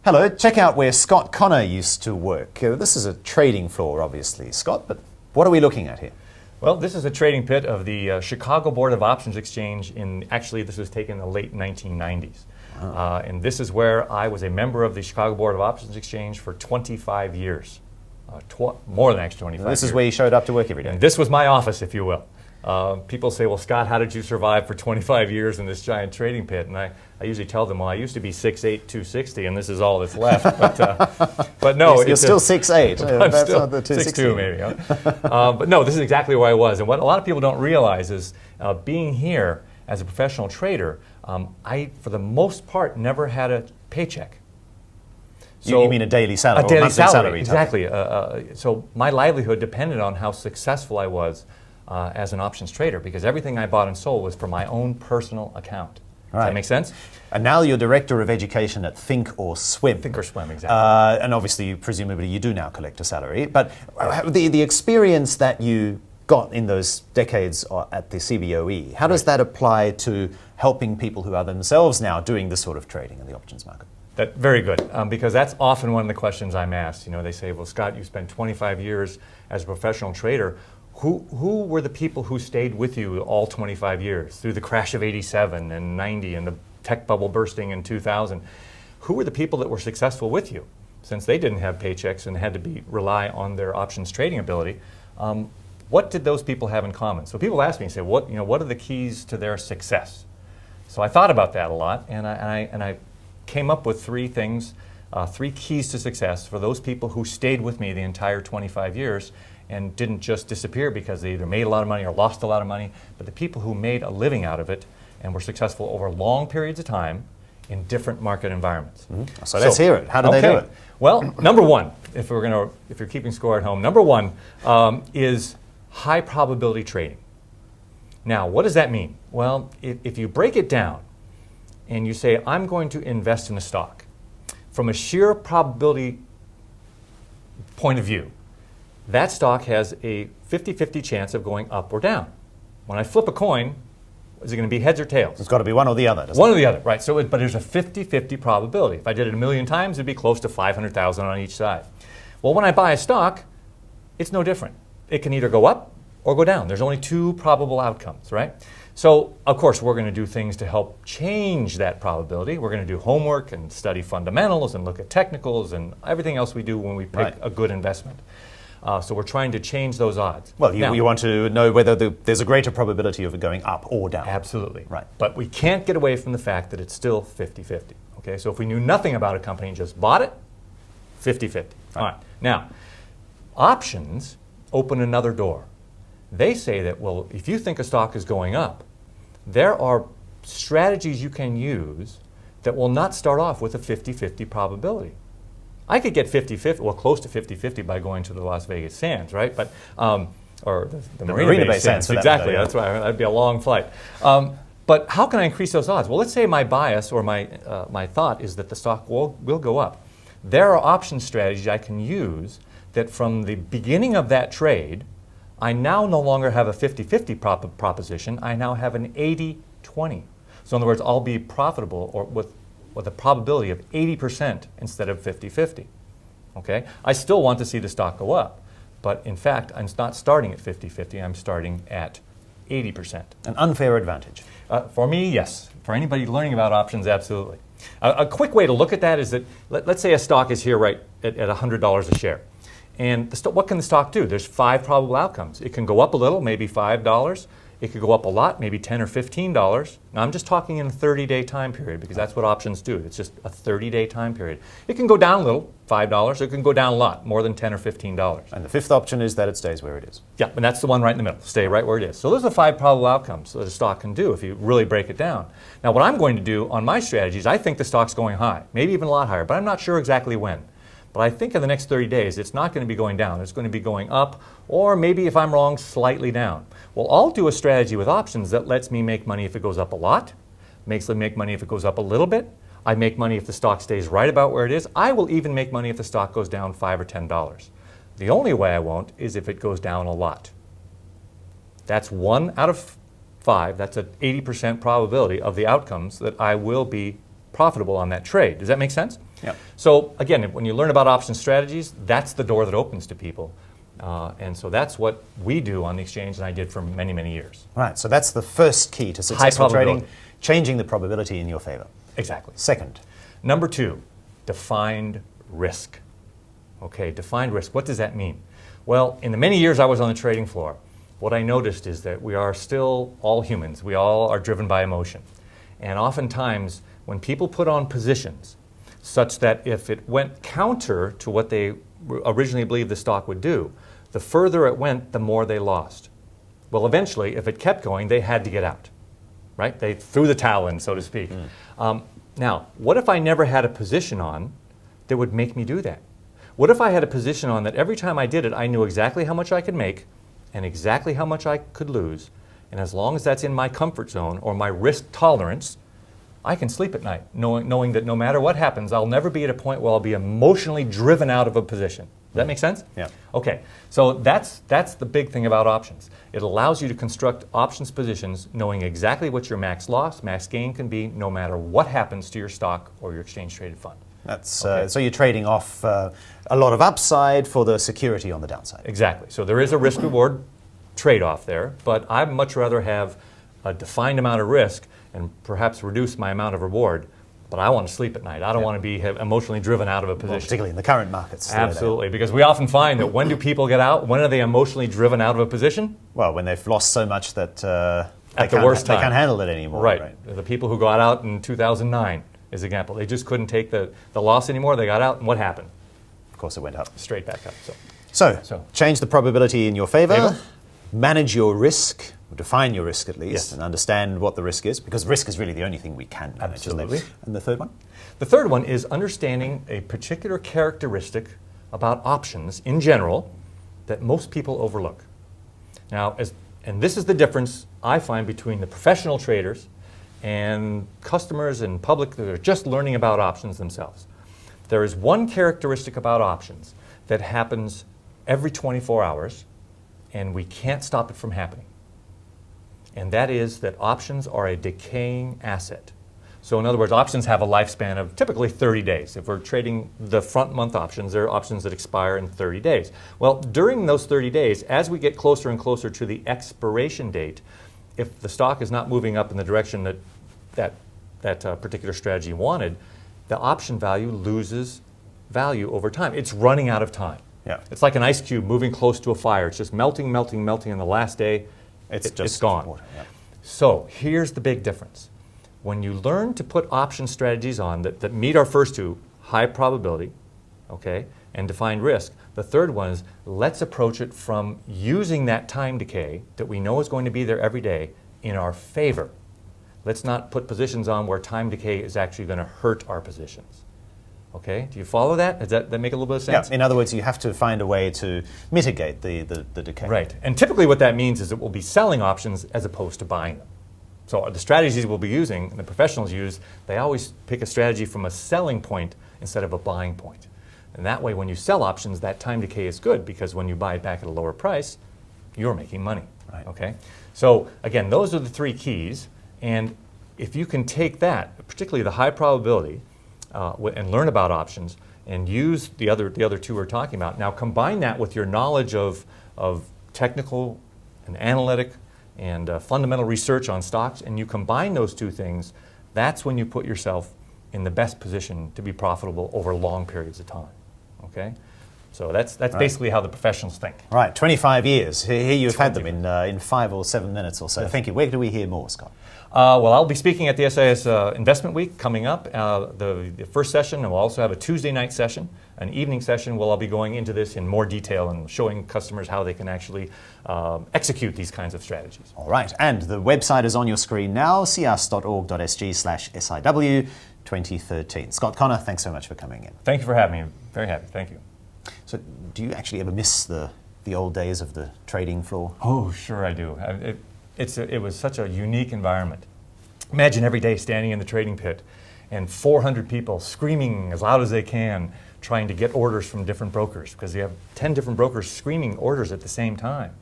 Hello, check out where Scott Connor used to work. This is a trading floor, obviously, Scott, but what are we looking at here? Well, this is a trading pit of the Chicago Board of Options Exchange. Actually, this was taken in the late 1990s. And this is where I was a member of the Chicago Board of Options Exchange for 25 years. More than actually 25 years. This is where you showed up to work every day? And this was my office, if you will. People say, well, Scott, how did you survive for 25 years in this giant trading pit? And I usually tell them, well, I used to be 6'8", 260, and this is all that's left. But no. You're still 6'8". That's still not the 260. 6'2", maybe. Huh? But no, this is exactly where I was. And what a lot of people don't realize is being here as a professional trader, I, for the most part, never had a paycheck. So you mean a daily salary? A daily salary, exactly. So my livelihood depended on how successful I was as an options trader, because everything I bought and sold was for my own personal account. Does that make sense? And now you're Director of Education at Thinkorswim. Thinkorswim, exactly. And obviously, presumably, you do now collect a salary. But the experience that you got in those decades at the CBOE, how does that apply to helping people who are themselves now doing this sort of trading in the options market? Very good, because that's often one of the questions I'm asked. You know, they say, well, Scott, you spent 25 years as a professional trader. Who were the people who stayed with you all 25 years through the crash of '87 and '90 and the tech bubble bursting in 2000? Who were the people that were successful with you, since they didn't have paychecks and had to rely on their options trading ability? What did those people have in common? So people ask me and say, what are the keys to their success? So I thought about that a lot, and I came up with three things, three keys to success for those people who stayed with me the entire 25 years and didn't just disappear because they either made a lot of money or lost a lot of money, but the people who made a living out of it and were successful over long periods of time in different market environments. Mm-hmm. So let's hear it. How do they do it? Well, number one, if you're keeping score at home, number one is high probability trading. Now, what does that mean? Well, if you break it down and you say, I'm going to invest in a stock, from a sheer probability point of view, that stock has a 50-50 chance of going up or down. When I flip a coin, is it going to be heads or tails? It's got to be one or the other. One or the other, right. So, but there's a 50-50 probability. If I did it 1,000,000 times, it'd be close to 500,000 on each side. Well, when I buy a stock, it's no different. It can either go up or go down. There's only two probable outcomes, right? So, of course, we're going to do things to help change that probability. We're going to do homework and study fundamentals and look at technicals and everything else we do when we pick a good investment. So we're trying to change those odds. Well, you want to know whether there's a greater probability of it going up or down. Absolutely. Right. But we can't get away from the fact that it's still 50-50. Okay, so if we knew nothing about a company and just bought it, 50-50. Right. All right. Now, options open another door. They say that, well, if you think a stock is going up, there are strategies you can use that will not start off with a 50-50 probability. I could get 50-50, well, close to 50-50 by going to the Las Vegas Sands, right? But or the Marina Bay Sands. Exactly. That's why that'd be a long flight. But how can I increase those odds? Well, let's say my bias or my thought is that the stock will go up. There are option strategies I can use that from the beginning of that trade, I now no longer have a 50-50 proposition. I now have an 80-20. So in other words, I'll be profitable or with a probability of 80% instead of 50-50. Okay? I still want to see the stock go up, but in fact, I'm not starting at 50-50. I'm starting at 80%. An unfair advantage. For me, yes. For anybody learning about options, absolutely. A quick way to look at that is that let's say a stock is here right at $100 a share. And what can the stock do? There's 5 probable outcomes. It can go up a little, maybe $5. It could go up a lot, maybe $10 or $15. Now, I'm just talking in a 30-day time period because that's what options do. It's just a 30-day time period. It can go down a little, $5. It can go down a lot, more than $10 or $15. And the fifth option is that it stays where it is. Yeah, and that's the one right in the middle. Stay right where it is. So those are the 5 probable outcomes that a stock can do if you really break it down. Now, what I'm going to do on my strategies, I think the stock's going high, maybe even a lot higher, but I'm not sure exactly when. But I think in the next 30 days, it's not going to be going down. It's going to be going up, or maybe, if I'm wrong, slightly down. Well, I'll do a strategy with options that lets me make money if it goes up a lot, makes me make money if it goes up a little bit. I make money if the stock stays right about where it is. I will even make money if the stock goes down $5 or $10. The only way I won't is if it goes down a lot. That's 1 out of 5. That's an 80% probability of the outcomes that I will be profitable on that trade. Does that make sense? Yep. So again, when you learn about option strategies, that's the door that opens to people. And so that's what we do on the exchange, and I did for many, many years. Right, so that's the first key to successful trading, probability. changing the probability in your favor. Exactly. Second. Number 2, defined risk. Okay, defined risk. What does that mean? Well, in the many years I was on the trading floor, what I noticed is that we are still all humans. We all are driven by emotion. And oftentimes, when people put on positions such that if it went counter to what they originally believed the stock would do, the further it went, the more they lost. Well, eventually, if it kept going, they had to get out, right? They threw the towel in, so to speak. Now, what if I never had a position on that would make me do that? What if I had a position on that every time I did it, I knew exactly how much I could make and exactly how much I could lose, and as long as that's in my comfort zone or my risk tolerance, I can sleep at night, knowing that no matter what happens, I'll never be at a point where I'll be emotionally driven out of a position. Does that make sense? Yeah. Okay, so that's the big thing about options. It allows you to construct options positions knowing exactly what your max loss, max gain can be, no matter what happens to your stock or your exchange-traded fund. That's Okay. so you're trading off a lot of upside for the security on the downside. Exactly. So there is a risk-reward trade-off there, but I'd much rather have a defined amount of risk and perhaps reduce my amount of reward, but I want to sleep at night. I don't want to be emotionally driven out of a position. Well, particularly in the current markets. the way they are. Absolutely, because we often find that when do people get out? When are they emotionally driven out of a position? Well, when they've lost so much that At the worst they time. can't handle it anymore. Right. The people who got out in 2009 is an example. They just couldn't take the loss anymore. They got out, and what happened? Of course, it went up. Straight back up. So change the probability in your favor, Favor. manage your risk, or define your risk at least, Yes. and understand what the risk is, because risk is really the only thing we can manage. Absolutely. Isn't it? And the third one? The third one is understanding a particular characteristic about options in general that most people overlook. Now, and this is the difference I find between the professional traders and customers and public that are just learning about options themselves. There is one characteristic about options that happens every 24 hours, and we can't stop it from happening. And that is that options are a decaying asset. So in other words, options have a lifespan of typically 30 days. If we're trading the front month options, there are options that expire in 30 days. Well, during those 30 days, as we get closer and closer to the expiration date, if the stock is not moving up in the direction that particular strategy wanted, the option value loses value over time. It's running out of time. Yeah. It's like an ice cube moving close to a fire. It's just melting, melting, melting, and the last day, It's it's gone. water, yeah. So here's the big difference. When you learn to put option strategies on that meet our first two, high probability, okay, and defined risk, the third one is let's approach it from using that time decay that we know is going to be there every day in our favor. Let's not put positions on where time decay is actually going to hurt our positions. Okay, do you follow that? Does that make a little bit of sense? Yeah. In other words, you have to find a way to mitigate the decay. Right, and typically what that means is that we'll be selling options as opposed to buying them. So the strategies we'll be using, and the professionals use, they always pick a strategy from a selling point instead of a buying point. And that way when you sell options, that time decay is good because when you buy it back at a lower price, you're making money. Right. Okay? So again, those are the three keys, and if you can take that, particularly the high probability, and learn about options and use the other two we're talking about. Now combine that with your knowledge of technical and analytic and fundamental research on stocks, and you combine those two things, that's when you put yourself in the best position to be profitable over long periods of time. Okay? So that's right. Basically how the professionals think. Right, 25 years. Here you've had them in 5 or 7 minutes or so. Yes. Thank you. Where do we hear more, Scott? Well, I'll be speaking at the SAS Investment Week coming up, the first session, and we'll also have a Tuesday night session, an evening session where I'll be going into this in more detail and showing customers how they can actually execute these kinds of strategies. All right, and the website is on your screen now, cs.org.sg/SIW 2013. Scott Connor, thanks so much for coming in. Thank you for having me. Very happy. Thank you. So do you actually ever miss the old days of the trading floor? Oh, sure I do. It was such a unique environment. Imagine every day standing in the trading pit and 400 people screaming as loud as they can trying to get orders from different brokers because you have 10 different brokers screaming orders at the same time.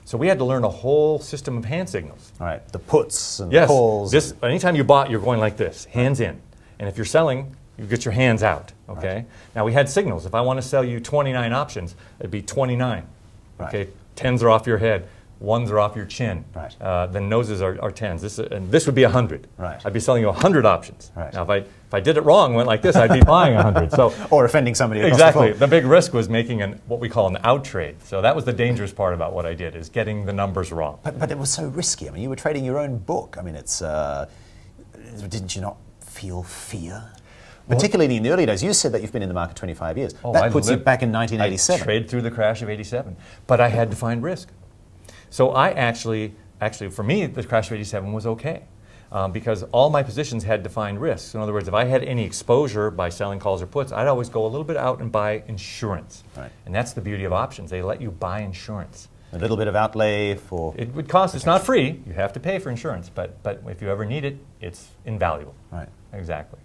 So we had to learn a whole system of hand signals. All right, the puts and Yes, calls. anytime you bought, you're going like this, hands in. And if you're selling, You get your hands out, okay? Right. Now we had signals. If I want to sell you 29 options, it'd be 29. Right. Okay, 10s are off your head, 1s are off your chin. Right. The noses are 10s. And this would be 100. Right. I'd be selling you 100 options. Right. Now if I did it wrong, went like this, I'd be buying 100. So Or offending somebody across exactly. the floor. The big risk was making what we call an out trade. So that was the dangerous part about what I did, is getting the numbers wrong. But it was so risky. I mean, you were trading your own book. I mean, didn't you not feel fear? Particularly in the early days. You said that you've been in the market 25 years. That puts you back in 1987. I traded through the crash of 87. But I had to find risk. So I actually, for me, the crash of 87 was okay. Because all my positions had defined risks. In other words, if I had any exposure by selling calls or puts, I'd always go a little bit out and buy insurance. Right. And that's the beauty of options. They let you buy insurance. A little bit of outlay for... It would cost, it's not free. You have to pay for insurance. But if you ever need it, it's invaluable. Right. Exactly.